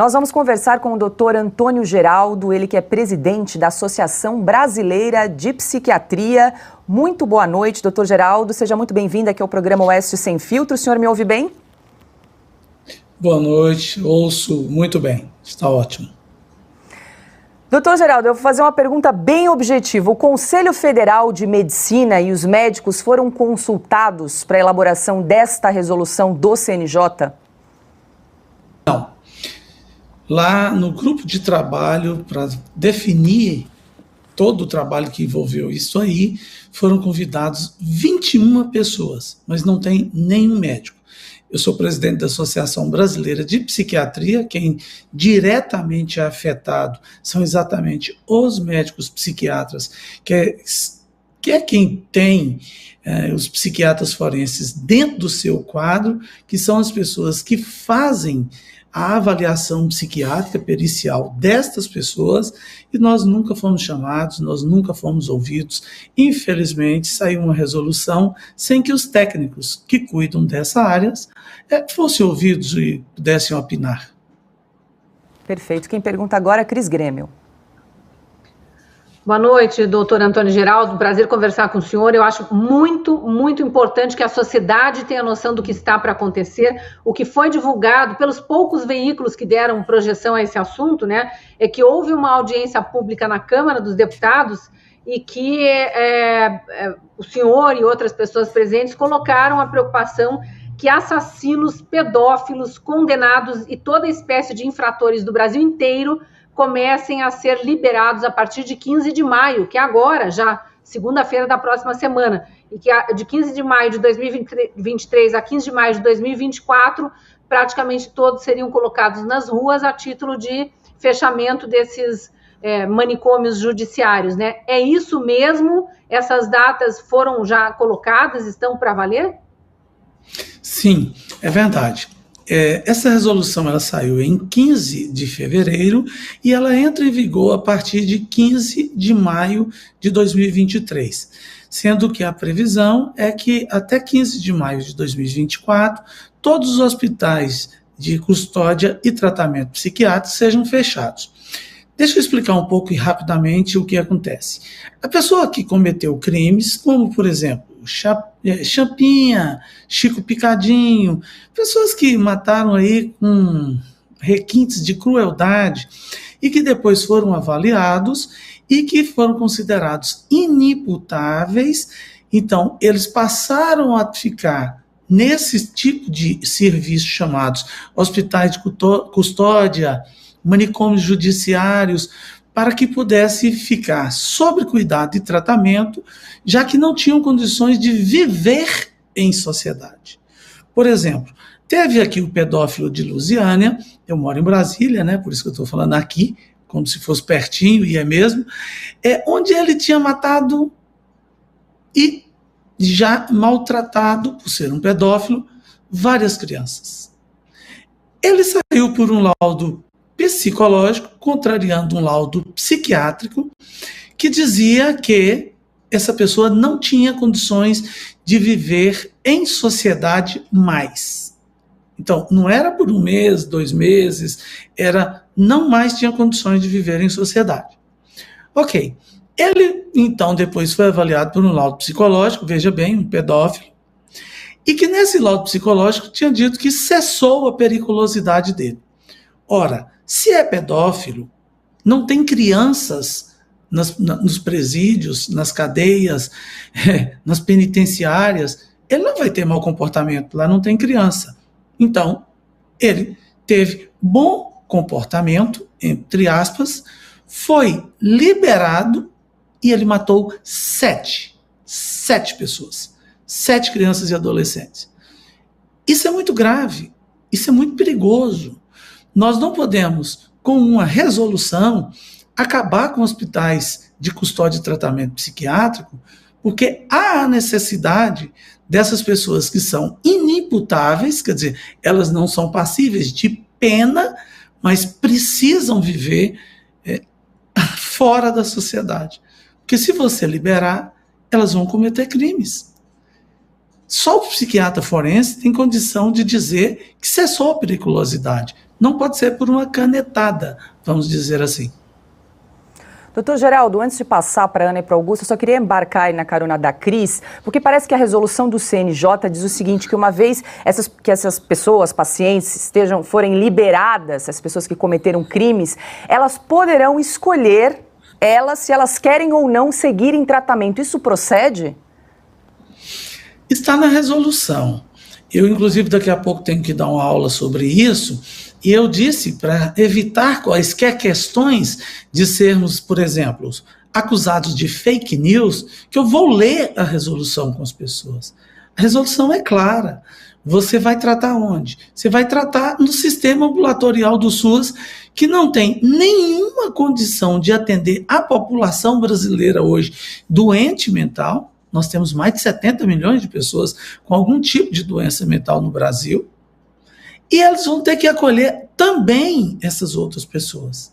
Nós vamos conversar com o Dr. Antônio Geraldo, ele que é presidente da Associação Brasileira de Psiquiatria. Muito boa noite, Dr. Geraldo. Seja muito bem-vindo aqui ao programa Oeste Sem Filtro. O senhor me ouve bem? Boa noite, ouço muito bem. Está ótimo. Doutor Geraldo, eu vou fazer uma pergunta bem objetiva. O Conselho Federal de Medicina e os médicos foram consultados para a elaboração desta resolução do CNJ? Não. Lá no grupo de trabalho, para definir todo o trabalho que envolveu isso aí, foram convidados 21 pessoas, mas não tem nenhum médico. Eu sou presidente da Associação Brasileira de Psiquiatria, quem diretamente é afetado são exatamente os médicos psiquiatras, que é quem tem os psiquiatras forenses dentro do seu quadro, que são as pessoas que fazem a avaliação psiquiátrica pericial destas pessoas, e nós nunca fomos chamados, nós nunca fomos ouvidos. Infelizmente, saiu uma resolução sem que os técnicos que cuidam dessa área fossem ouvidos e pudessem opinar. Perfeito. Quem pergunta agora é Cris Grêmio. Boa noite, doutor Antônio Geraldo. Prazer conversar com o senhor. Eu acho muito importante que a sociedade tenha noção do que está para acontecer. O que foi divulgado pelos poucos veículos que deram projeção a esse assunto, né, é que houve uma audiência pública na Câmara dos Deputados e que o senhor e outras pessoas presentes colocaram a preocupação que assassinos, pedófilos, condenados e toda espécie de infratores do Brasil inteiro comecem a ser liberados a partir de 15 de maio, que é agora, já segunda-feira da próxima semana, e que de 15 de maio de 2023 a 15 de maio de 2024, praticamente todos seriam colocados nas ruas a título de fechamento desses manicômios judiciários, né? É isso mesmo? Essas datas foram já colocadas, estão para valer? Sim, é verdade. Essa resolução ela saiu em 15 de fevereiro e ela entra em vigor a partir de 15 de maio de 2023, sendo que a previsão é que até 15 de maio de 2024 todos os hospitais de custódia e tratamento psiquiátrico sejam fechados. Deixa eu explicar um pouco e rapidamente o que acontece. A pessoa que cometeu crimes, como por exemplo, Champinha, Chico Picadinho, pessoas que mataram aí com requintes de crueldade e que depois foram avaliados e que foram considerados inimputáveis, então eles passaram a ficar nesse tipo de serviço chamados hospitais de custódia, manicômios judiciários, para que pudesse ficar sob cuidado e tratamento, já que não tinham condições de viver em sociedade. Por exemplo, teve aqui o pedófilo de Lusiânia, eu moro em Brasília, né, por isso que eu estou falando aqui, como se fosse pertinho, e é mesmo, onde ele tinha matado e já maltratado, por ser um pedófilo, várias crianças. Ele saiu por um laudo psicológico, contrariando um laudo psiquiátrico, que dizia que essa pessoa não tinha condições de viver em sociedade mais. Então, não era por 1 mês, 2 meses, não mais tinha condições de viver em sociedade. Ok. Ele, então, depois foi avaliado por um laudo psicológico, veja bem, um pedófilo, e que nesse laudo psicológico tinha dito que cessou a periculosidade dele. Ora, se é pedófilo, não tem crianças nos presídios, nas cadeias, nas penitenciárias, ele não vai ter mau comportamento, lá não tem criança. Então, ele teve bom comportamento, entre aspas, foi liberado e ele matou 7 pessoas, 7 crianças e adolescentes. Isso é muito grave, isso é muito perigoso. Nós não podemos, com uma resolução, acabar com hospitais de custódia e tratamento psiquiátrico, porque há a necessidade dessas pessoas que são inimputáveis, quer dizer, elas não são passíveis de pena, mas precisam viver fora da sociedade. Porque se você liberar, elas vão cometer crimes. Só o psiquiatra forense tem condição de dizer que cessou a periculosidade. Não pode ser por uma canetada, vamos dizer assim. Doutor Geraldo, antes de passar para a Ana e para o Augusto, eu só queria embarcar aí na carona da Cris, porque parece que a resolução do CNJ diz o seguinte, que uma vez que essas pessoas, pacientes, forem liberadas, as pessoas que cometeram crimes, elas poderão escolher se elas querem ou não seguir em tratamento. Isso procede? Está na resolução. Eu, inclusive, daqui a pouco tenho que dar uma aula sobre isso, e eu disse, para evitar quaisquer questões de sermos, por exemplo, acusados de fake news, que eu vou ler a resolução com as pessoas. A resolução é clara. Você vai tratar onde? Você vai tratar no sistema ambulatorial do SUS, que não tem nenhuma condição de atender a população brasileira hoje doente mental. Nós temos mais de 70 milhões de pessoas com algum tipo de doença mental no Brasil. E eles vão ter que acolher também essas outras pessoas.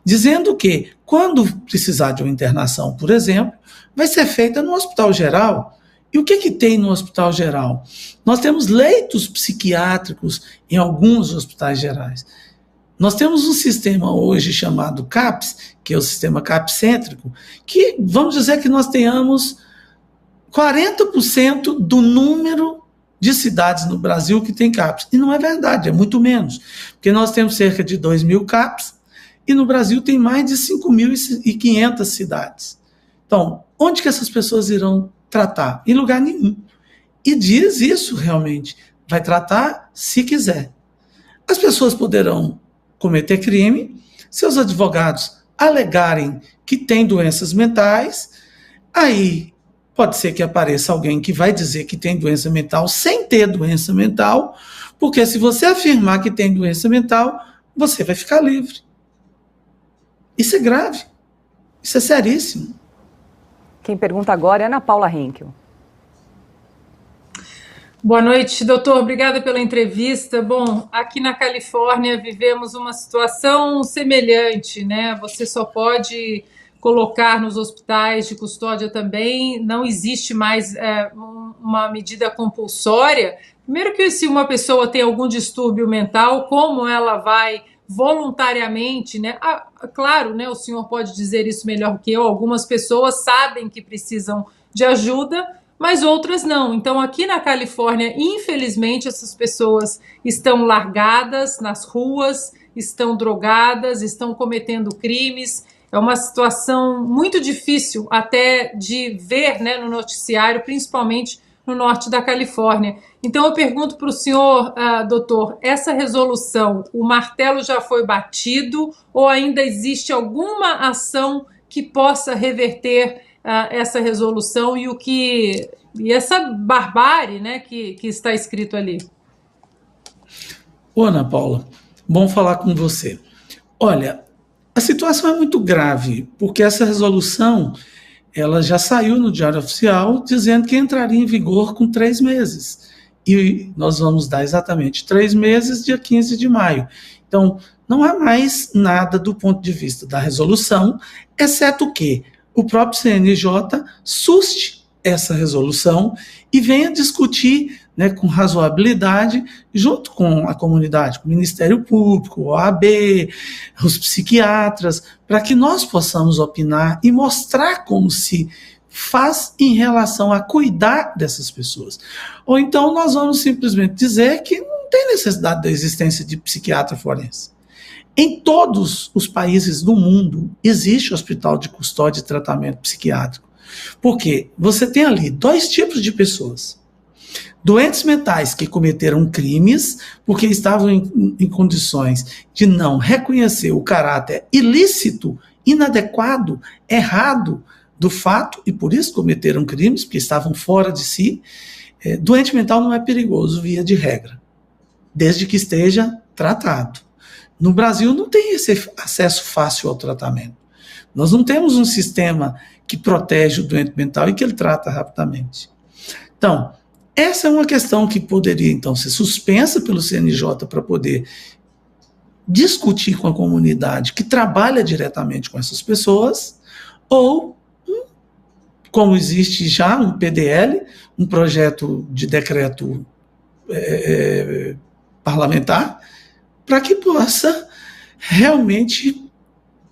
Dizendo que, quando precisar de uma internação, por exemplo, vai ser feita no hospital geral. E o que tem no hospital geral? Nós temos leitos psiquiátricos em alguns hospitais gerais. Nós temos um sistema hoje chamado CAPS, que é o sistema CAPS-cêntrico, que vamos dizer que nós tenhamos 40% do número de cidades no Brasil que tem CAPS. E não é verdade, é muito menos. Porque nós temos cerca de 2.000 CAPS e no Brasil tem mais de 5.500 cidades. Então, onde que essas pessoas irão tratar? Em lugar nenhum. E diz isso realmente. Vai tratar se quiser. As pessoas poderão cometer crime, seus advogados alegarem que têm doenças mentais, aí pode ser que apareça alguém que vai dizer que tem doença mental sem ter doença mental, porque se você afirmar que tem doença mental, você vai ficar livre. Isso é grave. Isso é seríssimo. Quem pergunta agora é Ana Paula Henkel. Boa noite, doutor. Obrigada pela entrevista. Bom, aqui na Califórnia vivemos uma situação semelhante, né? Você só pode colocar nos hospitais de custódia também, não existe mais uma medida compulsória. Primeiro que se uma pessoa tem algum distúrbio mental, como ela vai voluntariamente, né? Claro, né, o senhor pode dizer isso melhor que eu, algumas pessoas sabem que precisam de ajuda, mas outras não. Então, aqui na Califórnia, infelizmente, essas pessoas estão largadas nas ruas, estão drogadas, estão cometendo crimes. É uma situação muito difícil até de ver, né, no noticiário, principalmente no norte da Califórnia. Então eu pergunto para o senhor, doutor, essa resolução, o martelo já foi batido ou ainda existe alguma ação que possa reverter essa resolução e essa barbárie, né, que está escrito ali? Ô, Ana Paula, bom falar com você. Olha, a situação é muito grave, porque essa resolução ela já saiu no Diário Oficial dizendo que entraria em vigor com 3 meses. E nós vamos dar exatamente 3 meses, dia 15 de maio. Então, não há mais nada do ponto de vista da resolução, exceto que o próprio CNJ suste essa resolução e venha discutir, né, com razoabilidade, junto com a comunidade, com o Ministério Público, o OAB, os psiquiatras, para que nós possamos opinar e mostrar como se faz em relação a cuidar dessas pessoas. Ou então nós vamos simplesmente dizer que não tem necessidade da existência de psiquiatra forense. Em todos os países do mundo existe hospital de custódia e tratamento psiquiátrico. Porque você tem ali 2 tipos de pessoas. Doentes mentais que cometeram crimes porque estavam em condições de não reconhecer o caráter ilícito, inadequado, errado do fato e por isso cometeram crimes, porque estavam fora de si. Doente mental não é perigoso, via de regra, desde que esteja tratado. No Brasil não tem esse acesso fácil ao tratamento. Nós não temos um sistema que protege o doente mental e que ele trata rapidamente. Então, essa é uma questão que poderia, então, ser suspensa pelo CNJ para poder discutir com a comunidade que trabalha diretamente com essas pessoas, ou como existe já um PDL, um projeto de decreto parlamentar, para que possa realmente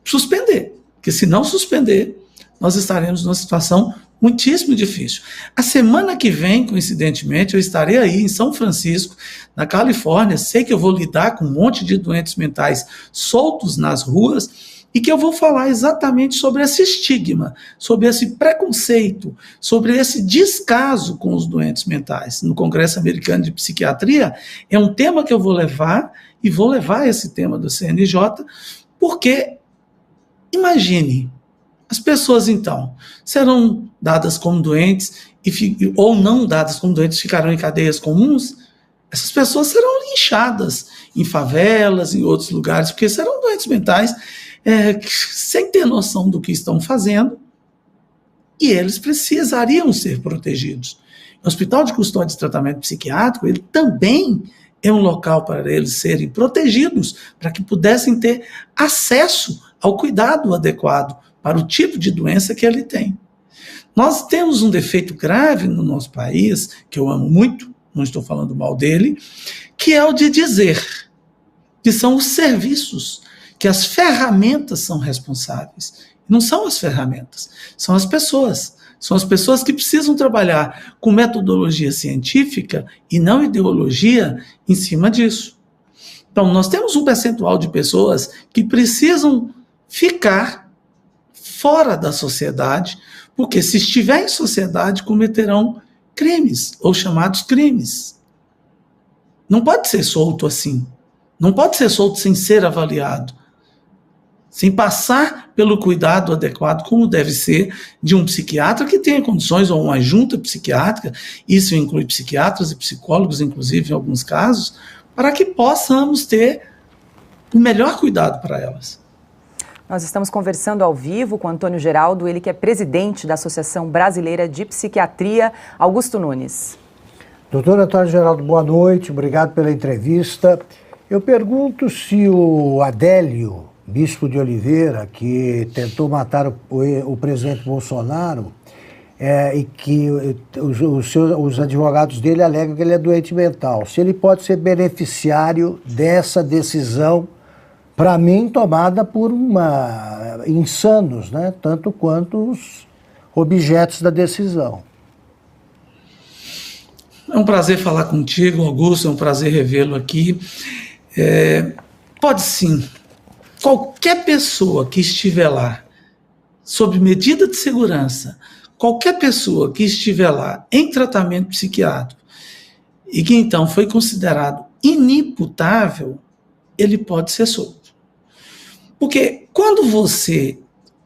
suspender. Porque se não suspender, nós estaremos numa situação muitíssimo difícil. A semana que vem, coincidentemente, eu estarei aí em São Francisco, na Califórnia. Sei que eu vou lidar com um monte de doentes mentais soltos nas ruas e que eu vou falar exatamente sobre esse estigma, sobre esse preconceito, sobre esse descaso com os doentes mentais. No Congresso Americano de Psiquiatria, é um tema que eu vou levar, e vou levar esse tema do CNJ, porque, imagine, as pessoas, então, serão dadas como doentes, ou não dadas como doentes, ficarão em cadeias comuns. Essas pessoas serão linchadas em favelas, em outros lugares, porque serão doentes mentais sem ter noção do que estão fazendo, e eles precisariam ser protegidos. O Hospital de Custódia e Tratamento Psiquiátrico, ele também é um local para eles serem protegidos, para que pudessem ter acesso ao cuidado adequado para o tipo de doença que ele tem. Nós temos um defeito grave no nosso país, que eu amo muito, não estou falando mal dele, que é o de dizer que são os serviços, que as ferramentas são responsáveis. Não são as ferramentas, são as pessoas. São as pessoas que precisam trabalhar com metodologia científica e não ideologia em cima disso. Então, nós temos um percentual de pessoas que precisam ficar fora da sociedade, porque se estiver em sociedade, cometerão crimes, ou chamados crimes. Não pode ser solto assim. Não pode ser solto sem ser avaliado, sem passar pelo cuidado adequado, como deve ser, de um psiquiatra que tenha condições, ou uma junta psiquiátrica, isso inclui psiquiatras e psicólogos, inclusive, em alguns casos, para que possamos ter o melhor cuidado para elas. Nós estamos conversando ao vivo com Antônio Geraldo, ele que é presidente da Associação Brasileira de Psiquiatria. Augusto Nunes. Doutor Antônio Geraldo, boa noite, obrigado pela entrevista. Eu pergunto se o Adélio, bispo de Oliveira, que tentou matar o presidente Bolsonaro, e que os advogados dele alegam que ele é doente mental, se ele pode ser beneficiário dessa decisão, para mim, tomada por insanos, né? Tanto quanto os objetos da decisão. É um prazer falar contigo, Augusto, é um prazer revê-lo aqui. Pode sim. Qualquer pessoa que estiver lá, sob medida de segurança, qualquer pessoa que estiver lá em tratamento psiquiátrico e que então foi considerado inimputável, ele pode ser solto. Porque quando você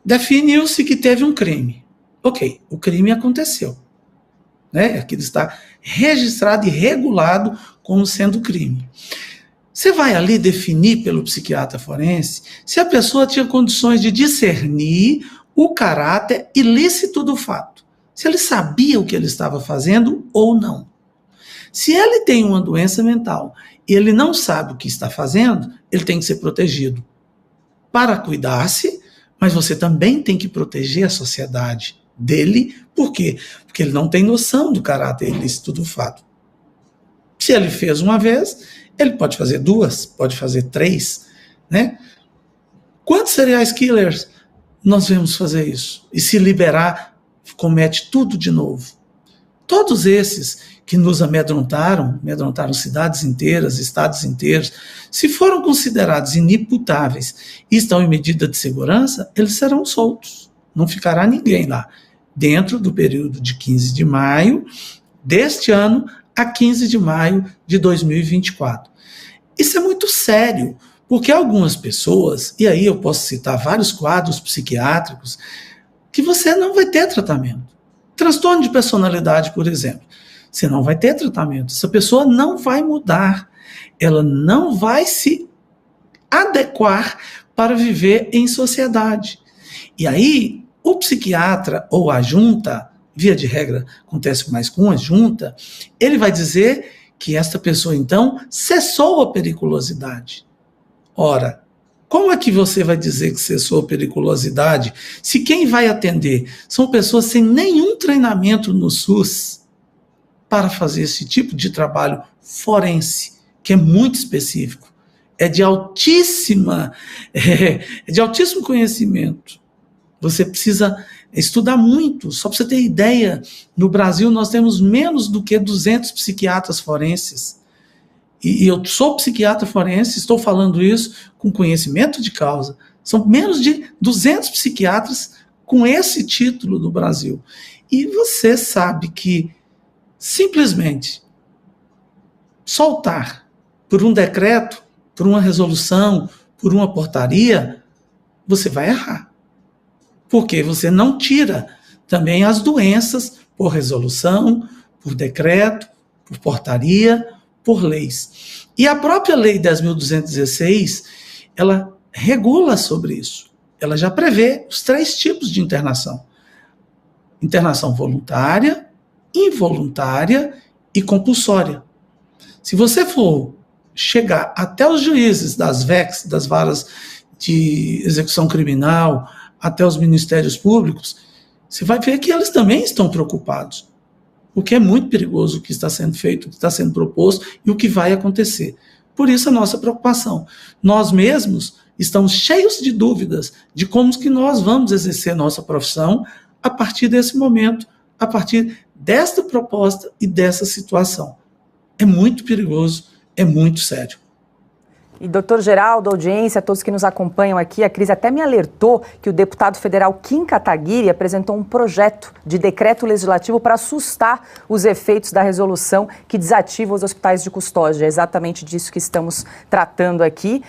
definiu-se que teve um crime, ok, o crime aconteceu, né? Aquilo está registrado e regulado como sendo crime. Você vai ali definir pelo psiquiatra forense se a pessoa tinha condições de discernir o caráter ilícito do fato. Se ele sabia o que ele estava fazendo ou não. Se ele tem uma doença mental e ele não sabe o que está fazendo, ele tem que ser protegido para cuidar-se, mas você também tem que proteger a sociedade dele. Por quê? Porque ele não tem noção do caráter ilícito do fato. Se ele fez uma vez, ele pode fazer duas, pode fazer três, né? Quantos serial killers nós vemos fazer isso? E se liberar, comete tudo de novo. Todos esses que nos amedrontaram cidades inteiras, estados inteiros, se foram considerados inimputáveis e estão em medida de segurança, eles serão soltos. Não ficará ninguém lá. Dentro do período de 15 de maio deste ano a 15 de maio de 2024. Isso é muito sério, porque algumas pessoas, e aí eu posso citar vários quadros psiquiátricos, que você não vai ter tratamento. Transtorno de personalidade, por exemplo. Você não vai ter tratamento. Essa pessoa não vai mudar. Ela não vai se adequar para viver em sociedade. E aí, o psiquiatra ou a junta, via de regra, acontece mais com a junta, ele vai dizer que esta pessoa, então, cessou a periculosidade. Ora, Como é que você vai dizer que cessou a periculosidade se quem vai atender são pessoas sem nenhum treinamento no SUS para fazer esse tipo de trabalho forense, que é muito específico, é de altíssimo conhecimento. Você precisa estudar muito. Só para você ter ideia, no Brasil nós temos menos do que 200 psiquiatras forenses. E eu sou psiquiatra forense, estou falando isso com conhecimento de causa. São menos de 200 psiquiatras com esse título no Brasil. E você sabe que simplesmente soltar por um decreto, por uma resolução, por uma portaria, você vai errar. Porque você não tira também as doenças por resolução, por decreto, por portaria, por leis. E a própria Lei 10.216, ela regula sobre isso. Ela já prevê os 3 tipos de internação. Internação voluntária, involuntária e compulsória. Se você for chegar até os juízes das VECs, das varas de execução criminal, até os ministérios públicos, você vai ver que eles também estão preocupados. O que é muito perigoso o que está sendo feito, o que está sendo proposto e o que vai acontecer. Por isso a nossa preocupação. Nós mesmos estamos cheios de dúvidas de como que nós vamos exercer nossa profissão a partir desse momento, a partir desta proposta e dessa situação. É muito perigoso, é muito sério. E, doutor Geraldo, audiência, todos que nos acompanham aqui, a Cris até me alertou que o deputado federal Kim Kataguiri apresentou um projeto de decreto legislativo para assustar os efeitos da resolução que desativa os hospitais de custódia. É exatamente disso que estamos tratando aqui.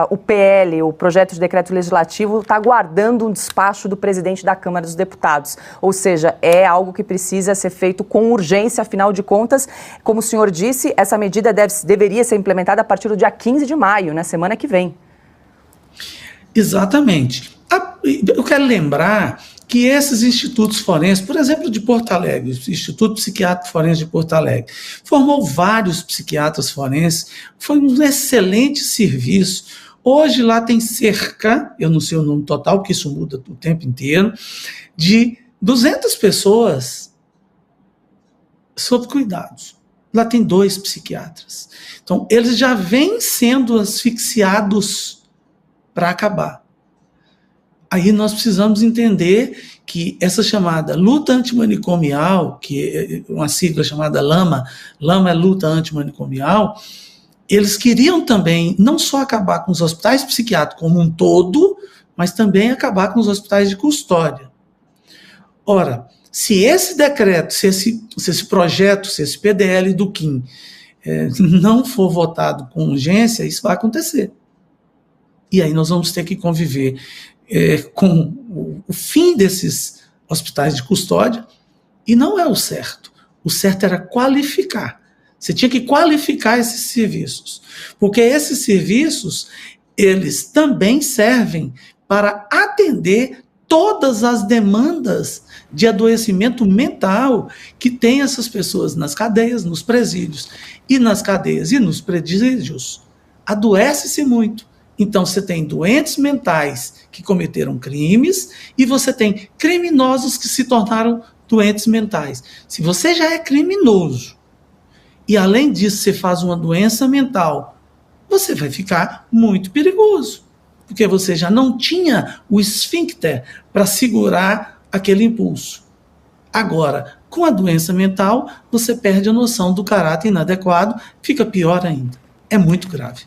O PL, o projeto de decreto legislativo, está aguardando um despacho do presidente da Câmara dos Deputados. Ou seja, é algo que precisa ser feito com urgência, afinal de contas, como o senhor disse, essa medida deveria ser implementada a partir do dia 15 de maio, na semana que vem. Exatamente. Eu quero lembrar que esses institutos forenses, por exemplo, de Porto Alegre, o Instituto Psiquiátrico Forense de Porto Alegre, formou vários psiquiatras forenses, foi um excelente serviço. Hoje lá tem cerca, eu não sei o número total, porque isso muda o tempo inteiro, de 200 pessoas sob cuidados. Lá tem 2 psiquiatras. Então, eles já vêm sendo asfixiados para acabar. Aí nós precisamos entender que essa chamada luta antimanicomial, que é uma sigla chamada LAMA é luta antimanicomial, eles queriam também não só acabar com os hospitais psiquiátricos como um todo, mas também acabar com os hospitais de custódia. Ora, se esse decreto, se esse projeto, se esse PDL do Kim não for votado com urgência, isso vai acontecer. E aí nós vamos ter que conviver com o fim desses hospitais de custódia, e não é o certo. O certo era qualificar. Você tinha que qualificar esses serviços, porque esses serviços, eles também servem para atender todas as demandas de adoecimento mental que tem essas pessoas nas cadeias, nos presídios. E nas cadeias e nos presídios, adoece-se muito. Então, você tem doentes mentais que cometeram crimes e você tem criminosos que se tornaram doentes mentais. Se você já é criminoso e, além disso, você faz uma doença mental, você vai ficar muito perigoso, porque você já não tinha o esfíncter para segurar aquele impulso. Agora, com a doença mental, você perde a noção do caráter inadequado, fica pior ainda. É muito grave.